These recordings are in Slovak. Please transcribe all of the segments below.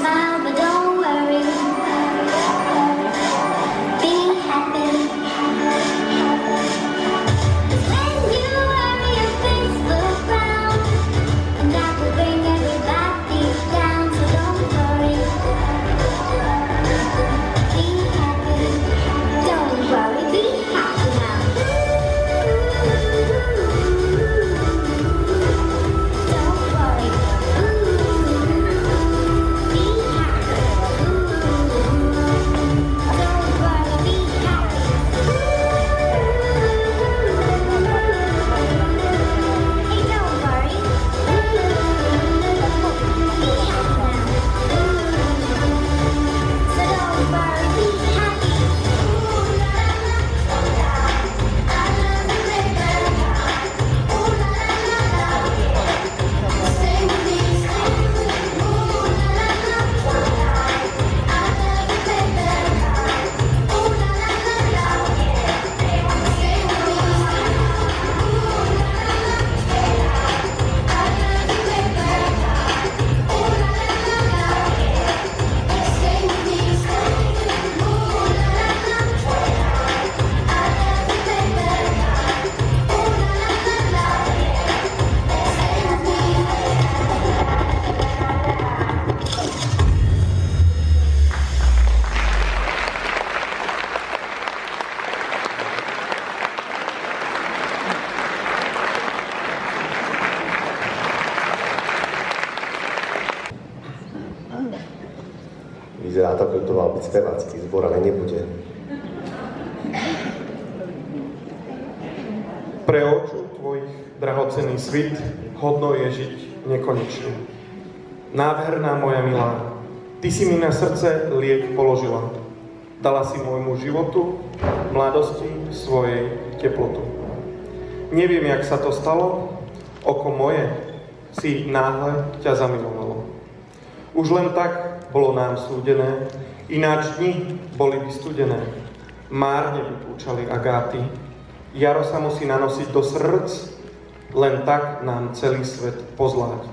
smile, but don't worry. Be happy. When you worry, your face will frown, and that will bring everybody down. So don't worry. Be happy. Don't worry. Be happy now. Don't worry. Be happy. Don't worry. Be happy. Hey, don't worry. Be happy now. So don't worry. Be happy. Vyzerá to, ako to mal byť spevácky zbor, ale nebude. Pre oču tvojich drahocenný svit hodno je žiť nekonečne. Nádherná moja milá, ty si mi na srdce liek položila. Dala si môjmu životu, mladosti svojej teplotu. Neviem, jak sa to stalo, oko moje si náhle ťa zamilovalo. Už len tak bolo nám súdené, ináč dni boli by studené. Márne vypúčali agáty, jaro sa musí nanosiť do srdc, len tak nám celý svet pozláti.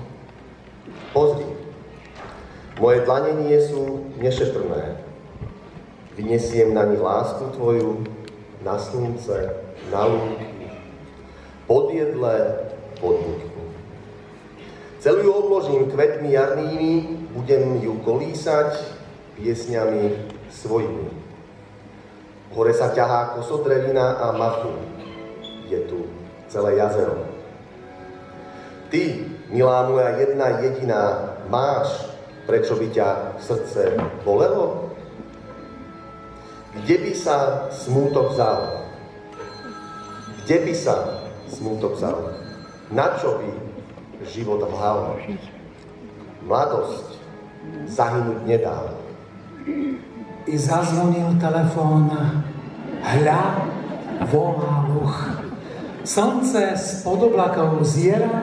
Pozri, moje dlane nie sú nešetrné. Vyniesiem na nich lásku tvoju, na slunce, na lúky, pod jedle, pod lúku. Celú ju obložím kvetmi jarnými, budem ju kolísať piesňami svojimi. Hore sa ťahá kosodrevina a machu. Je tu celé jazero. Ty, milá moja jedna jediná, máš, prečo by ťa srdce bolelo? Kde by sa smútok vzal? Kde by sa smútok vzal? Na čo by život vhal? Mladosť zahynúť nedá. I zazvonil telefón, hľa, volá luch. Slnce spod oblakov ziera,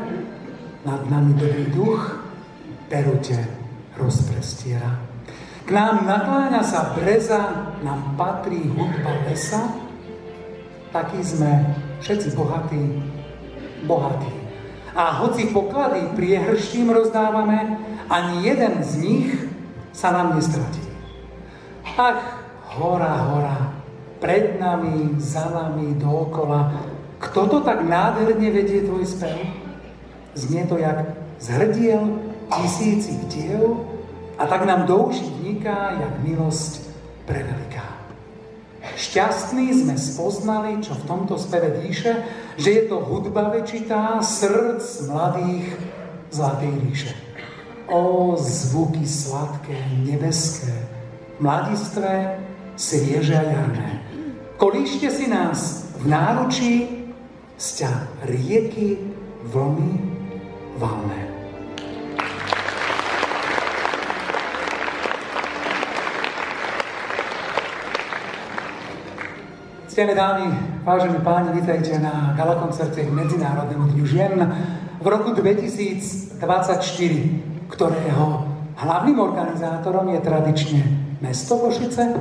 nad nami dobrý duch, perute rozprestiera. K nám nakláňa sa breza, nám patrí hudba lesa, takí sme všetci bohatí, bohatí. A hoci poklady priehrštím rozdávame, ani jeden z nich sa nám nestratí. Ach, hora, hora, pred nami, za nami, dookola, kto to tak nádherne vedie tvoj spev? Znie to jak z hrdiel tisícich diel a tak nám do uší vniká, jak milosť preveliká. Šťastní sme spoznali, čo v tomto speve píše, že je to hudba večitá srdc mladých zlatej ríše. Ó, zvuky sladké, nebeské, mladistvé, svieže a jarné. Kolíšte si nás v náručí, sťa rieky, vlny, valné. Ctené dámy, vážení páni, vítajte na galakoncerte k Medzinárodnému dňu žien v roku 2024, ktorého hlavným organizátorom je tradične mesto Košice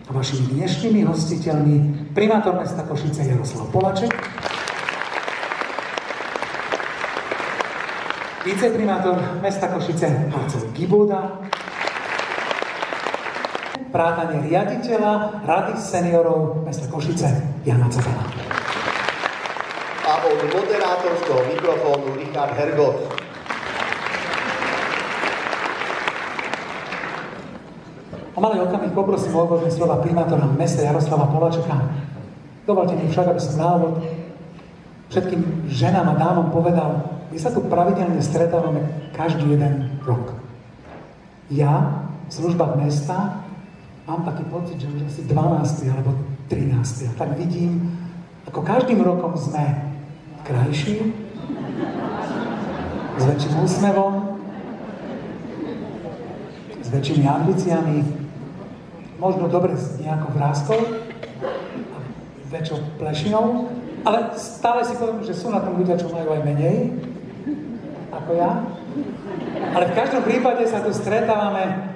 a vašimi dnešnými hostiteľmi primátor mesta Košice Jaroslav Polaček, viceprimátor mesta Košice Marcel Giboda vrátane riaditeľa Rady seniorov mesta Košice Jana Cefala. A od moderátorského mikrofónu Richard Hergot. O malý okamih poprosím o úvodné slova primátora mesta Jaroslava Poláčeka. Dovolte mi však, aby som na úvod všetkým ženám a dámom povedal, my sa tu pravidelne stretávame každý jeden rok. Ja v službách mesta mám taký pocit, že už asi 12. alebo 13. A tak vidím, ako každým rokom sme krajší, s väčším úsmevom, s väčšími ambíciami, možno dobre s nejakou vráskou a väčšou plešinou, ale stále si poviem, že sú na tom ľudia, čo majú aj menej ako ja. Ale v každom prípade sa tu stretávame,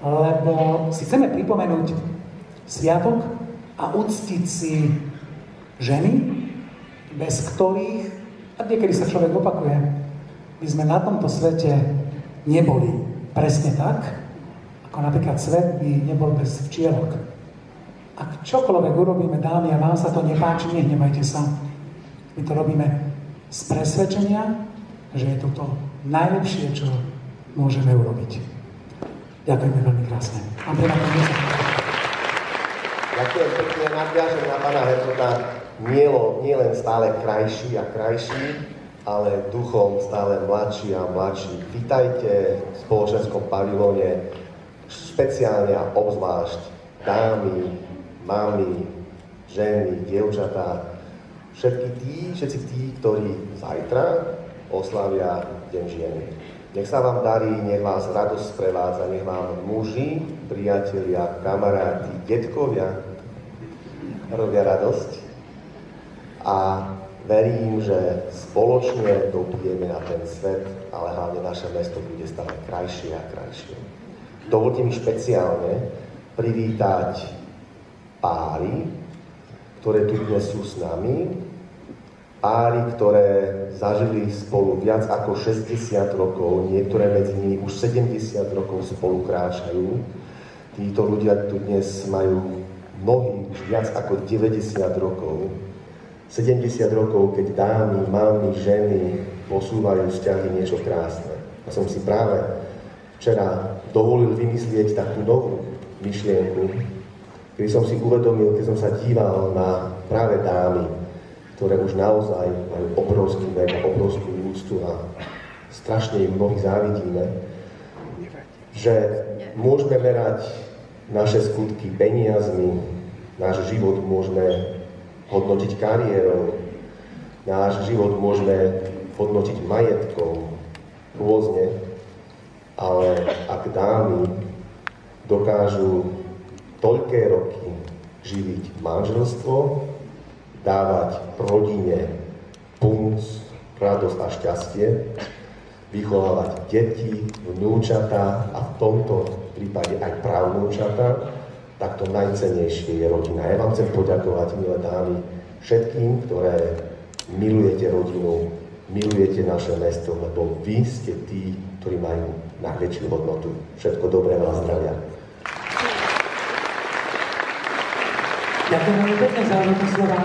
lebo si chceme pripomenúť sviatok a uctiť si ženy, bez ktorých, a niekedy sa človek opakuje, by sme na tomto svete neboli presne tak, ako napríklad svet by nebol bez včielok. Ak čokoľvek urobíme, dámy, a vám sa to nepáči, nehnevajte sa. My to robíme z presvedčenia, že je to najlepšie, čo môžeme urobiť. Ďakujeme veľmi krásne. Ďakujem pekne, nadviažem na pána Hergota. Nie len stále krajší a krajší, ale duchom stále mladší a mladší. Vítajte v spoločenskom pavilóne, špeciálne a obzvlášť dámy, mami, ženy, dievčatá, všetci tí, ktorí zajtra oslavia Deň ženy. Nech sa vám darí, nech vás radosť sprevádza, nech vám muži, priatelia, kamaráti, detkovia robia radosť. A verím, že spoločne dopijeme na ten svet, ale hlavne naše mesto bude stále krajšie a krajšie. Dovolte mi špeciálne privítať páry, ktoré tu dnes sú s nami, páry, ktoré zažili spolu viac ako 60 rokov, niektoré medzi nimi už 70 rokov spolu kráčajú. Títo ľudia tu dnes majú mnohí už viac ako 90 rokov. 70 rokov, keď dámy, mamy, ženy posúvajú vzťahy niečo krásne. A som si práve včera dovolil vymyslieť takú novú myšlienku, kedy som si uvedomil, keď som sa díval na práve dámy, ktoré už naozaj majú obrovský vek, obrovskú úctu a strašne im mnohí závidíme, že môžeme merať naše skutky peniazmi, náš život môžeme hodnotiť kariérou, náš život môžeme hodnotiť majetkom, rôzne, ale ak dámy dokážu toľké roky živiť manželstvo, dávať rodine punc, radosť a šťastie, vychovávať deti, vnúčatá a v tomto prípade aj pravnúčatá, tak to najcennejšie je rodina. Ja vám chcem poďakovať, milé dámy, všetkým, ktoré milujete rodinu, milujete naše mesto, lebo vy ste tí, ktorí majú najväčšiu hodnotu. Všetko dobré, veľa zdravia. Ďakujem veľmi pekne za úvodné slova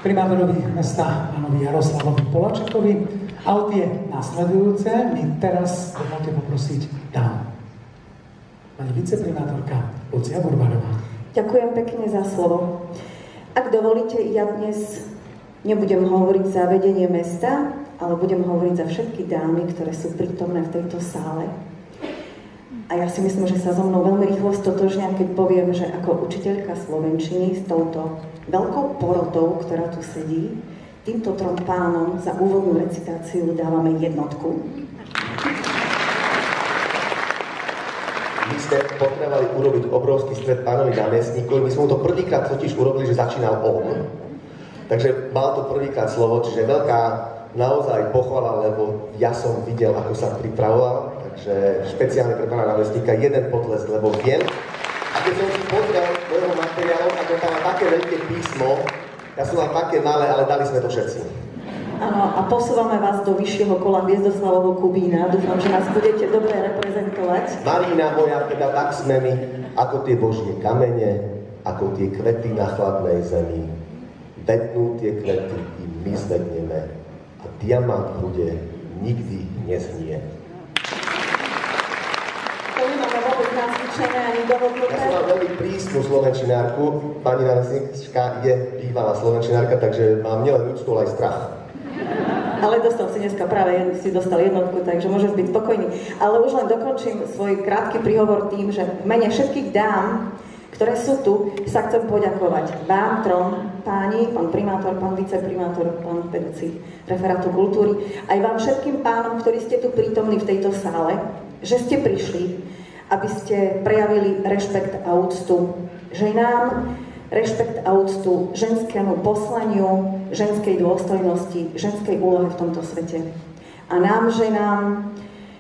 primátorovi mesta pánovi Jaroslavovi Poláčekovi. A o tie nasledujúce mi teraz dovolte poprosiť dámu. Pani viceprimátorka Lucia Burbarová. Ďakujem pekne za slovo. Ak dovolíte, ja dnes nebudem hovoriť za vedenie mesta, ale budem hovoriť za všetky dámy, ktoré sú prítomné v tejto sále. A ja si myslím, že sa so mnou veľmi rýchlo stotožnia, keď poviem, že ako učiteľka slovenčiny s touto veľkou porotou, ktorá tu sedí, týmto trom pánom za úvodnú recitáciu dávame jednotku. My sme potrebovali urobiť obrovský stret pánovi námestníkovi. My sme mu to prvýkrát totiž urobili, že začínal on. Takže mal to prvýkrát slovo, čiže veľká naozaj pochvala, lebo ja som videl, ako sa pripravoval. Takže špeciálne pre pána námestníka jeden potlesk, lebo viem. A keď som si pozrel do jeho materiálu, tak on tam má také veľké písmo, ja som mal také malé, ale dali sme to všetci. Áno, a posúvame vás do vyššieho kola Hviezdoslavovho Kubína. Dúfam, že nás budete dobre reprezentovať. Marina moja, teda tak sme my, ako tie božie kamene, ako tie kvety na chladnej zemi. Vednú tie kvety i my zvedneme a diamant bude nikdy neznie. To nemáme vôbec nacvičené ani dohodnuté. Ja som mám veľmi prísnu slovenčinárku, pani námestnička je bývalá slovenčinárka, takže mám nielen úctu, ale aj strach. Ale dostal si dneska práve jednotku, takže môžeš byť spokojný. Ale už len dokončím svoj krátky príhovor tým, že v mene všetkých dám, ktoré sú tu, sa chcem poďakovať vám trom, páni, pán primátor, pán viceprimátor, pán vedúci referátu kultúry, aj vám všetkým pánom, ktorí ste tu prítomní v tejto sále, že ste prišli, aby ste prejavili rešpekt a úctu ženám, rešpekt a úctu ženskému poslaniu, ženskej dôstojnosti, ženskej úlohe v tomto svete. A nám, ženám,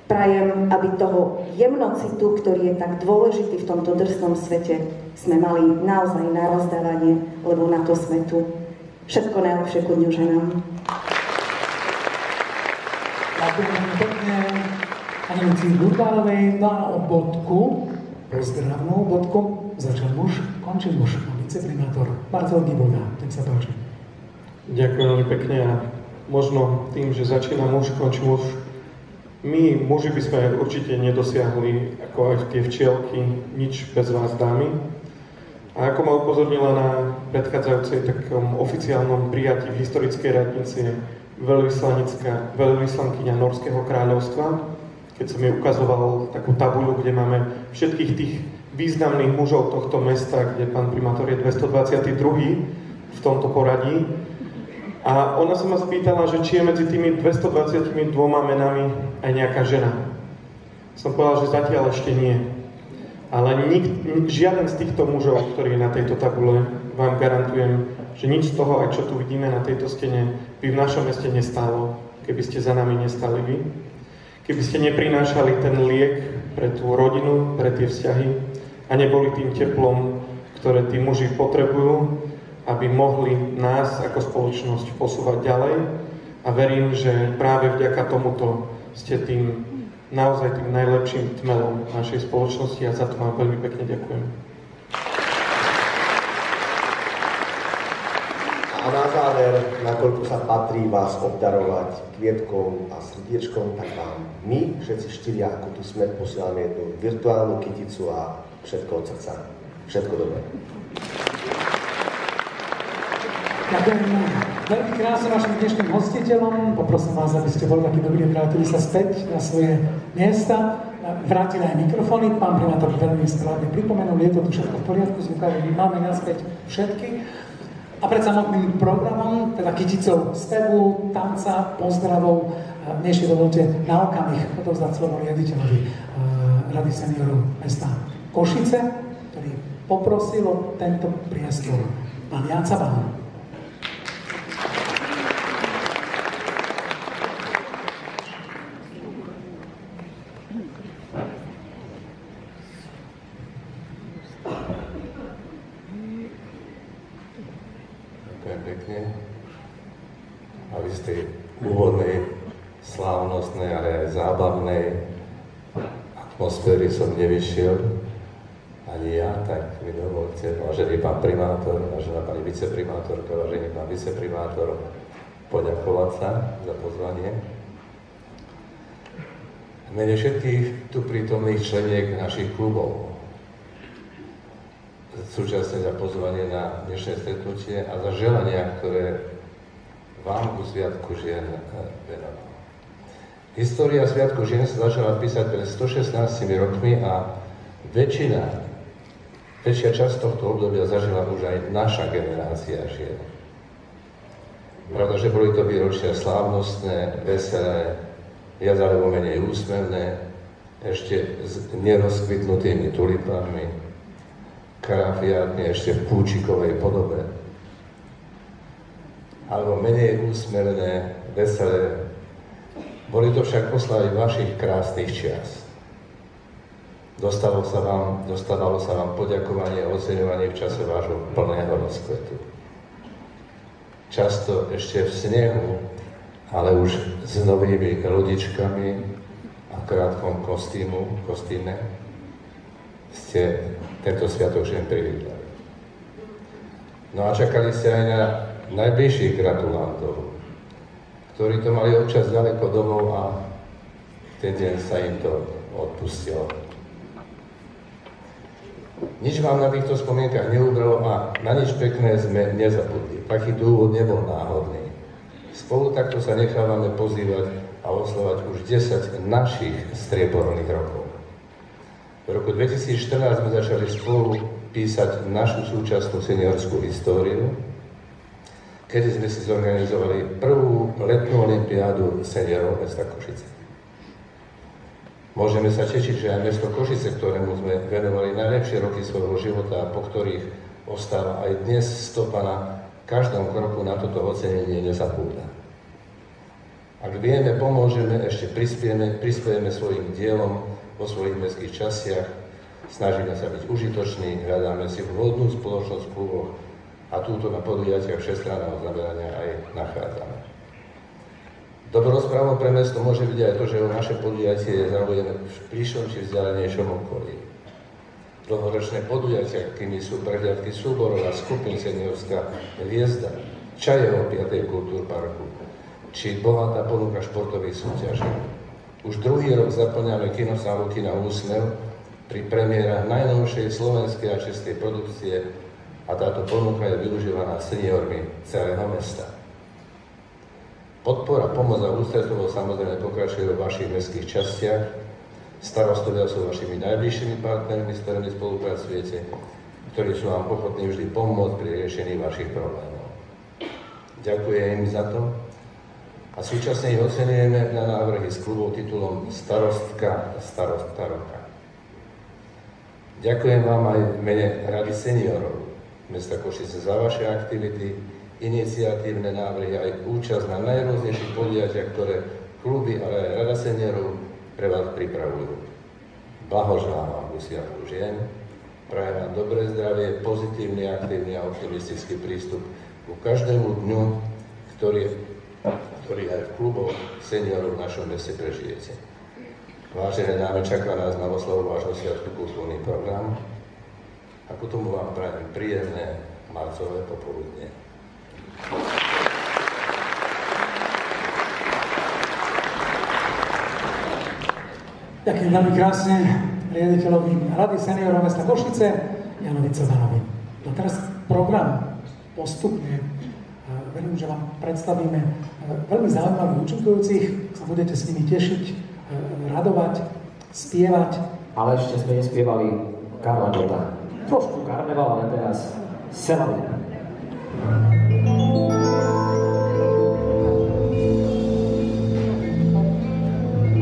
prajem, aby toho jemnocitu, ktorý je tak dôležitý v tomto drsnom svete, sme mali naozaj na rozdávanie, lebo na to sme tu. Všetko najlepšie ku dňu ženám. Ďakujem pekne pani Lucii Burbárovej. No a o bodku, pozdravnú bodku, začal muž, končí muž. Viceprimátor Marcel Giboga, tak sa páči. Ďakujem veľmi pekne a možno tým, že začína muž, končí muž, my muži by sme určite nedosiahli, ako aj tie včielky, nič bez vás, dámy. A ako ma upozornila na predchádzajúcej takom oficiálnom prijatí v historickej radnici veľvyslankyňa Norského kráľovstva, keď som jej ukazoval takú tabuľu, kde máme všetkých tých významných mužov tohto mesta, kde pán primátor je 222. v tomto poradí. A ona sa ma spýtala, že či je medzi tými 222 menami aj nejaká žena. Som povedal, že zatiaľ ešte nie. Ale žiaden z týchto mužov, ktorý je na tejto tabule, vám garantujem, že nič z toho, aj čo tu vidíme na tejto stene, by v našom meste nestálo, keby ste za nami nestali vy. Keby ste neprinášali ten liek pre tú rodinu, pre tie vzťahy a neboli tým teplom, ktoré tí muži potrebujú, aby mohli nás ako spoločnosť posúvať ďalej. A verím, že práve vďaka tomuto ste tým naozaj tým najlepším tmelom našej spoločnosti a za to vám veľmi pekne ďakujem. A na záver, nakoľko sa patrí vás obdarovať kvietkou a srdiečkom, tak vám my, všetci štyria, ako tu sme, posielame jednu virtuálnu kyticu a všetko od srdca. Všetko dobré. Ďakujem veľmi krásne našim dnešným hostiteľom. Poprosím vás, aby ste boli takí dobrí a vrátili sa späť na svoje miesta. Vrátili aj mikrofóny. Pán primátor veľmi správne pripomenul, je to tu všetko v poriadku, zvukári máme naspäť všetky. A pred samotným programom, teda kyticou spevu, tanca, pozdravov, mne ešte dovolte na okamih odovzdať slovo riaditeľovi Rady seniorov mesta Košice, ktorý poprosil o tento priestor. Pán Jan Cabán. Pekne. A z tej úvodnej, slávnostnej, ale aj zábavnej atmosféry som nevyšiel ani ja, tak mi dovolte, vážený pán primátor, vážená pani viceprimátorka, vážený pán viceprimátor, poďakovať sa za pozvanie. V mene všetkých tu prítomných členiek našich klubov, súčasne za pozvanie na dnešné stretnutie a za želania, ktoré vám ku Sviatku žien venoval. História Sviatku žien sa začala písať pred 116 rokmi a väčšia časť tohto obdobia zažila už aj naša generácia žien. Pravda, že boli to výročia slávnostné, veselé, viac alebo menej úsmevné, ešte s nerozkvitnutými tulipánmi, karafiátne ešte v púčikovej podobe. Alebo menej úsmevné, veselé. Boli to však oslavy vašich krásnych čias. Dostávalo sa vám poďakovanie a oceňovanie v čase vášho plného rozkvetu. Často ešte v snehu ale už s novými lodičkami a krátkom kostýme ste tento sviatočný privítali. No a čakali ste aj na najbližších gratulantov, ktorí to mali občas ďaleko domov a ten deň sa im to odpustilo. Nič vám na týchto spomienkach neubralo a na nič pekné sme nezabudli. Taký dôvod nebol náhodný. Spolu takto sa nechávame pozývať a oslovať už 10 našich strieborných rokov. V roku 2014 sme začali spolu písať našu súčasnú seniorskú históriu, kedy sme si zorganizovali prvú letnú olympiádu seniorov mesta Košice. Môžeme sa tešiť, že aj mesto Košice, ktorému sme venovali najlepšie roky svojho života a po ktorých ostáva aj dnes stopa na každom kroku, na toto ocenenie nezabúda. Ak vieme, pomôžeme, ešte prispiejeme svojim dielom vo svojich mestských častiach, snažíme sa byť užitoční, hľadáme si vhodnú spoločnosť v kluboch a túto na podujatiach všestranného zamerania aj nachádzame. Dobrou správou pre mesto môže byť aj to, že naše podujatie je zaujímavé v bližšom či vzdialenejšom okolí. Dlhoročné podujatia, akými sú prehliadky súborov a skupín Seniorská hviezda, čaje o 5. kultúrparku, či bohatá ponuka športových súťaží. Už druhý rok zaplňame kinosálu Kina Úsmev pri premiérach najnovšej slovenskej a českej produkcie a táto ponuka je využívaná seniormi celého mesta. Podpora, pomoc a ústretovosť samozrejme pokračuje vo vašich mestských častiach. Starostovia sú vašimi najbližšími partnermi, s ktorými spolupracujete, ktorí sú vám ochotní vždy pomôcť pri riešení vašich problémov. Ďakujem im za to a súčasne ich oceňujeme na návrhy s klubov titulom Starostka a Starostka roka. Ďakujem vám aj v mene Rady seniorov mesta Košice za vaše aktivity, iniciatívne návrhy aj účasť na najrôznejších podujatiach, ktoré kluby, ale aj Rada seniorov pre vás pripravujú. Blahoželám vám ku sviatku žien, prajem vám dobré zdravie, pozitívny, aktívny a optimistický prístup ku každému dňu, ktorý aj v kluboch seniorov v našom meste prežijete. Vážené dámy, čaká nás na oslavu vášho sviatku kultúrny program a ku tomu vám prajem príjemné marcové popoludne. Ďakujem veľmi krásne riaditeľovi Rady seniorov mesta Košice, Janovi Cebanovi. No teraz program postupne. Verím, že vám predstavíme veľmi zaujímavých účinkujúcich, sa budete s nimi tešiť, radovať, spievať. Ale ešte sme nespievali Karla Gota. Trošku karneval, ale teraz Selavina.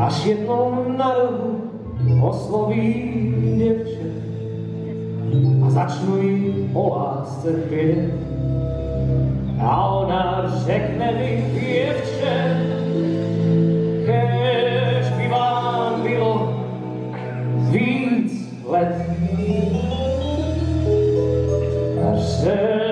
Až jednou na rohu osloví devče a začnú im o lásce pieť. A ona řekne mi, dievče, kež by vám bylo víc let. A řeknu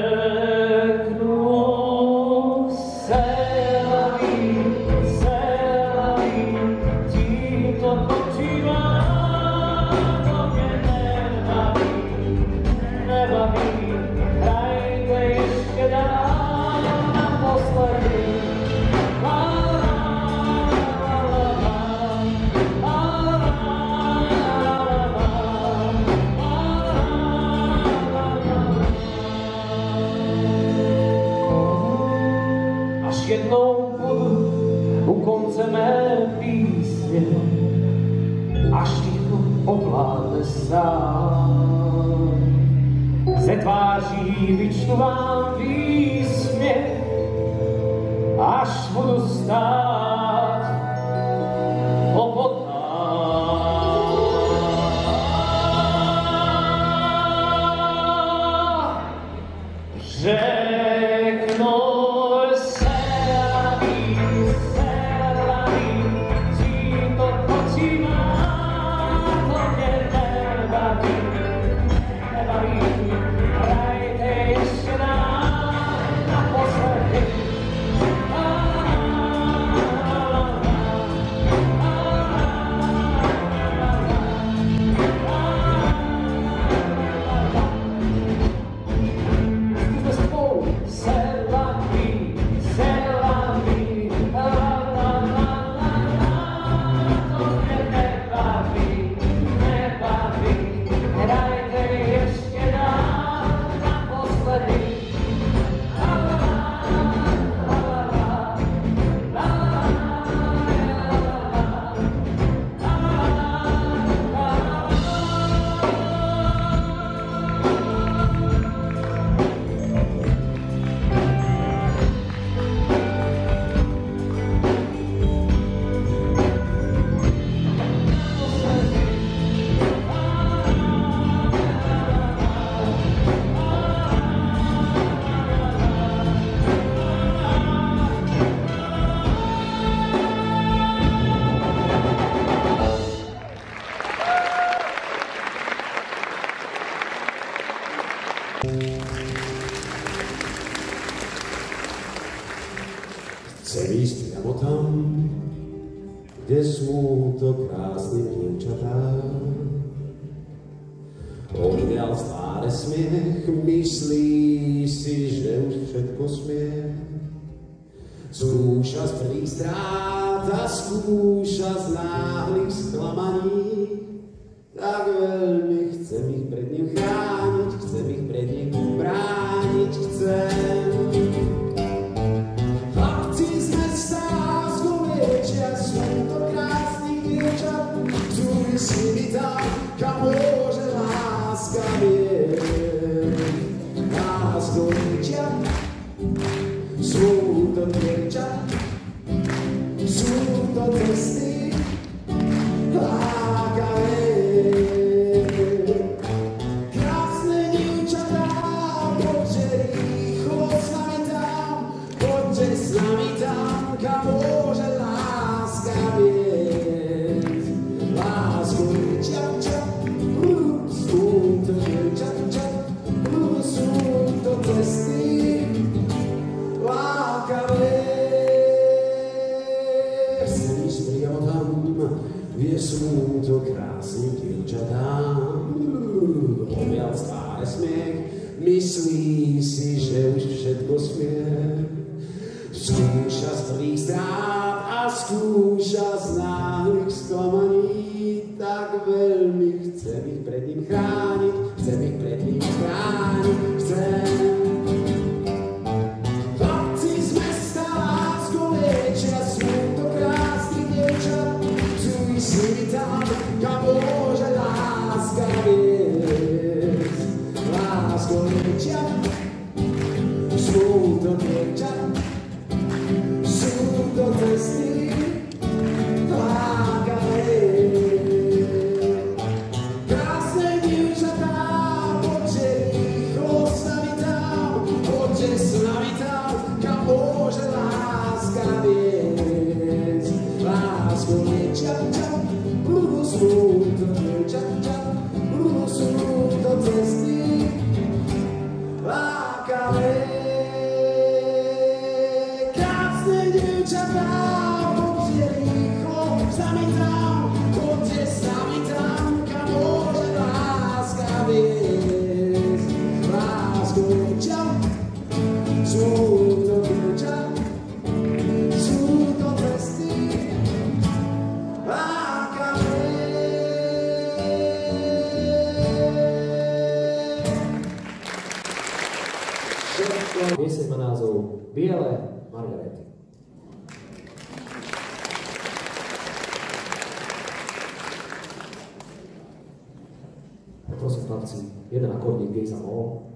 jednou budu u konce mé písně, až ticho ovládne sám. Ze tváří vyčnu vám výsměch, až budu stát opodál. Chcem ísť priamo tam, kde sú to krásne dievčatá. Odviaľ z tváre smiech, myslí si, že už všetko smie. Skúša z prvých strát a skúša z náhlych sklamaní. Tak veľmi chcem ich pred ním chrániť, chcem ich pred ním brániť, chcem. Chlapci z mesta z Goviečia sú to krásnych dievčat, chcú s nimi tam, kam môže láska viesť. A z Goviečia sú to dievčat, sú to cesty lákavé. Krásne dievčatá, poďte rýchlo s nami tam, poďte s nami tam, kam môže láska viesť. Lásku dievčat, sú to dievčatča, sú to cesty lákavé. Chcem ísť priamo tam, kde sú to krásne dievčatá. Odviaľ z tváre smiech, myslí si, že už všetko smie. Skúša z tvých strát a skúša z náhlych sklamaní. Tak veľmi chcem ich pred ním chrániť, chcem ich pred ním chrániť, chcem. Chlapci z mesta z Goviečia sú to krásnych dievčat, chcú ísť s nimi tam, kam môže láska viesť. Lásko dievčat, sú to dievčat, sú to cesty lákavé. Krásne dievčatá, poďte rýchlo s nami tam, poďte s nami tam, kam môže láska viesť. Lásko dievčatča, sú to dievčatča, sú to cesty lákavé. Krásne dievčatá, poďte rýchlo s nami tam, poďte s nami tam, kam môže láska viesť. Lásko dievčat, sú to dievčat, sú to cesty lákavé. Pieseň má názov Biele margarety. Prosím chlapci, jeden akordík gej za mol.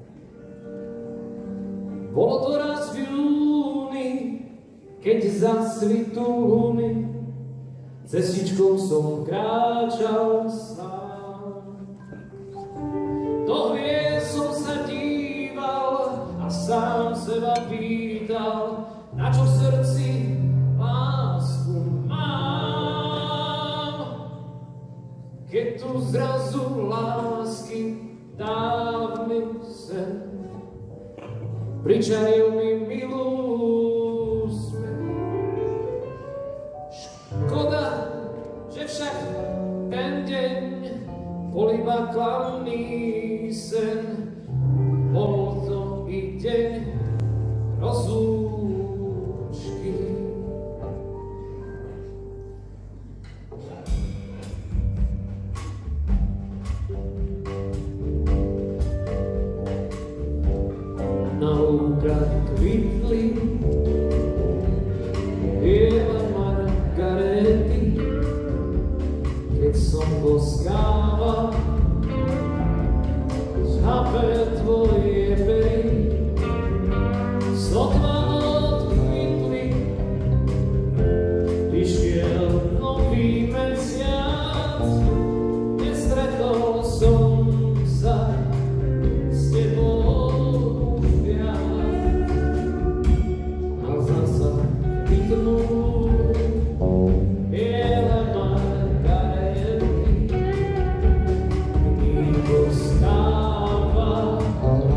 Bolo to raz v júni, keď zasvitú luny, cestičkou som kráčal sám. Do hviezd som sa díval a sám seba pýtal, na čo v srdci lásku mám. Keď tu zrazu lásky dávny sen pričaril mi milú smet. Škoda, že však ten deň bol iba klamný sen. Bol to i deň rozlúčky. Na lúkach kvitli biele margarety, keď som boskával zhape tvoje pery, sotva odkvitli, vyšiel nový mesiac, nestretol som sa s tebou. Oh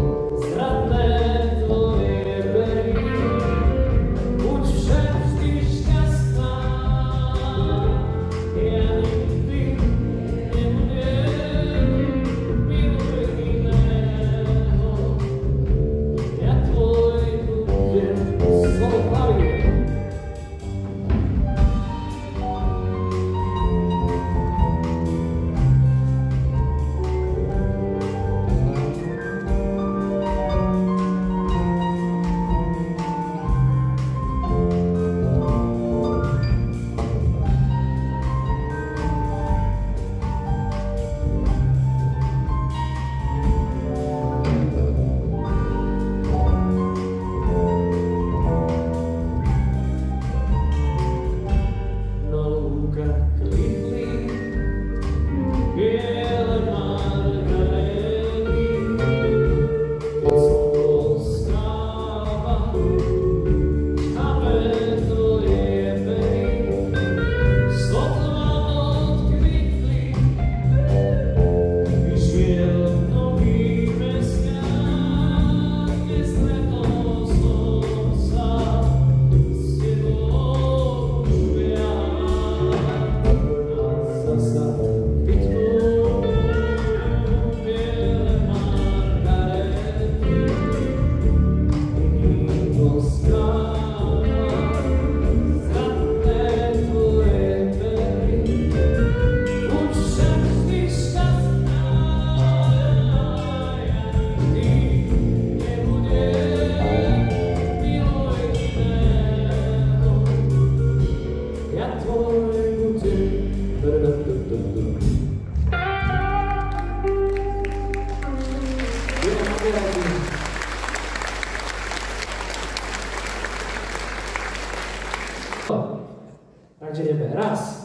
Takže ideme. Raz,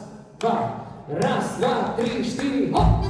dva, tri, štyri, hop!